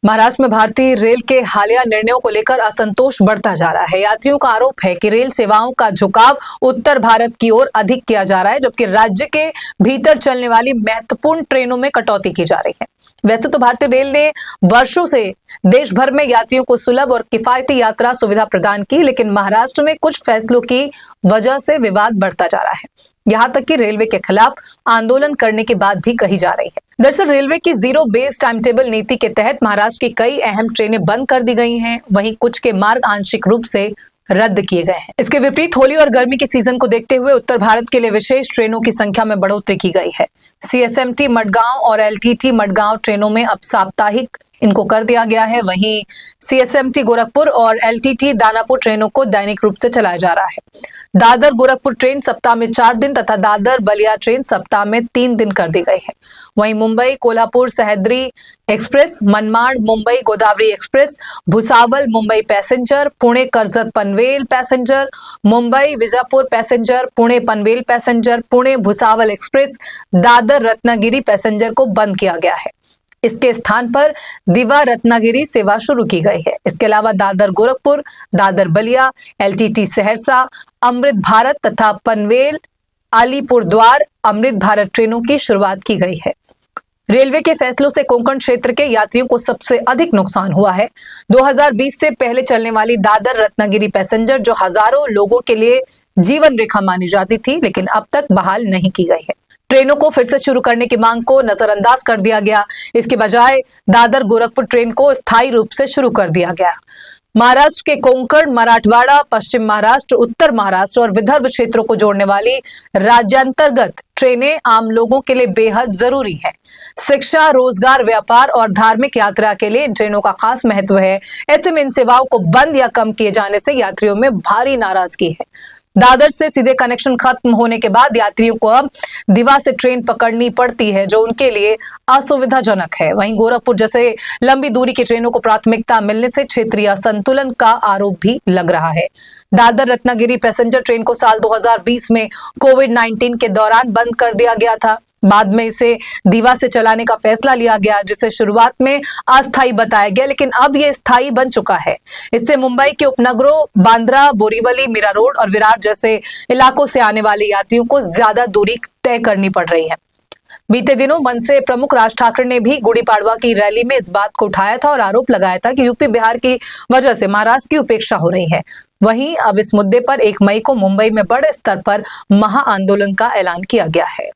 महाराष्ट्र में भारतीय रेल के हालिया निर्णयों को लेकर असंतोष बढ़ता जा रहा है। यात्रियों का आरोप है कि रेल सेवाओं का झुकाव उत्तर भारत की ओर अधिक किया जा रहा है, जबकि राज्य के भीतर चलने वाली महत्वपूर्ण ट्रेनों में कटौती की जा रही है। वैसे तो भारतीय रेल ने वर्षों से देश भर में यात्रियों को सुलभ और किफायती यात्रा सुविधा प्रदान की, लेकिन महाराष्ट्र में कुछ फैसलों की वजह से विवाद बढ़ता जा रहा है। यहाँ तक कि रेलवे के खिलाफ आंदोलन करने की बात भी कही जा रही है। दरअसल रेलवे की जीरो बेस टाइम टेबल नीति के तहत महाराष्ट्र की कई अहम ट्रेनें बंद कर दी गई हैं, वहीं कुछ के मार्ग आंशिक रूप से रद्द किए गए हैं। इसके विपरीत होली और गर्मी के सीजन को देखते हुए उत्तर भारत के लिए विशेष ट्रेनों की संख्या में बढ़ोतरी की गई है। CSMT मडगांव और LTT मडगांव ट्रेनों में अब साप्ताहिक इनको कर दिया गया है। वहीं CSMT गोरखपुर और LTT दानापुर ट्रेनों को दैनिक रूप से चलाया जा रहा है। दादर गोरखपुर ट्रेन सप्ताह में 4 दिन तथा दादर बलिया ट्रेन सप्ताह में 3 दिन कर दी गई है। वहीं Mumbai Kolhapur Sahyadri express, Manmad Mumbai Godavari express, Bhusawal Mumbai passenger, Pune Karjat Panvel passenger, Mumbai Vijapur passenger, Pune Panvel passenger, Pune Bhusawal express, Dadar Ratnagiri passenger को बंद किया गया है। इसके स्थान पर दिवा रत्नागिरी सेवा शुरू की गई है। इसके अलावा दादर गोरखपुर, दादर बलिया, LTT सहरसा, अमृत भारत तथा पनवेल अलीपुरद्वार अमृत भारत ट्रेनों की शुरुआत की गई है। रेलवे के फैसलों से कोंकण क्षेत्र के यात्रियों को सबसे अधिक नुकसान हुआ है। 2020 से पहले चलने वाली दादर रत्नागिरी पैसेंजर जो हजारों लोगों के लिए जीवन रेखा मानी जाती थी, लेकिन अब तक बहाल नहीं की गई है। ट्रेनों को फिर से शुरू करने की मांग को नजरअंदाज कर दिया गया। इसके बजाय दादर गोरखपुर ट्रेन को स्थायी रूप से शुरू कर दिया गया। महाराष्ट्र के कोंकण, मराठवाड़ा, पश्चिम महाराष्ट्र, उत्तर महाराष्ट्र और विदर्भ क्षेत्रों को जोड़ने वाली राज्यांतर्गत ट्रेनें आम लोगों के लिए बेहद जरूरी है। शिक्षा, रोजगार, व्यापार और धार्मिक यात्रा के लिए इन ट्रेनों का खास महत्व है। ऐसे में इन सेवाओं को बंद या कम किए जाने से यात्रियों में भारी नाराजगी है। दादर से सीधे कनेक्शन खत्म होने के बाद यात्रियों को अब दिवा से ट्रेन पकड़नी पड़ती है, जो उनके लिए असुविधाजनक है। वहीं गोरखपुर जैसे लंबी दूरी की ट्रेनों को प्राथमिकता मिलने से क्षेत्रीय असंतुलन का आरोप भी लग रहा है। दादर रत्नागिरी पैसेंजर ट्रेन को साल 2020 में कोविड-19 के दौरान बंद कर दिया गया था। बाद में इसे दीवा से चलाने का फैसला लिया गया, जिसे शुरुआत में अस्थायी बताया गया, लेकिन अब यह स्थायी बन चुका है। इससे मुंबई के उपनगरों बांद्रा, बोरीवली, मीरा रोड और विरार जैसे इलाकों से आने वाले यात्रियों को ज्यादा दूरी तय करनी पड़ रही है। बीते दिनों मनसे प्रमुख राज ठाकरे ने भी गुड़ी पाड़वा की रैली में इस बात को उठाया था और आरोप लगाया था कि यूपी बिहार की वजह से महाराष्ट्र की उपेक्षा हो रही है। वहीं अब इस मुद्दे पर 1 मई को मुंबई में बड़े स्तर पर महा आंदोलन का ऐलान किया गया है।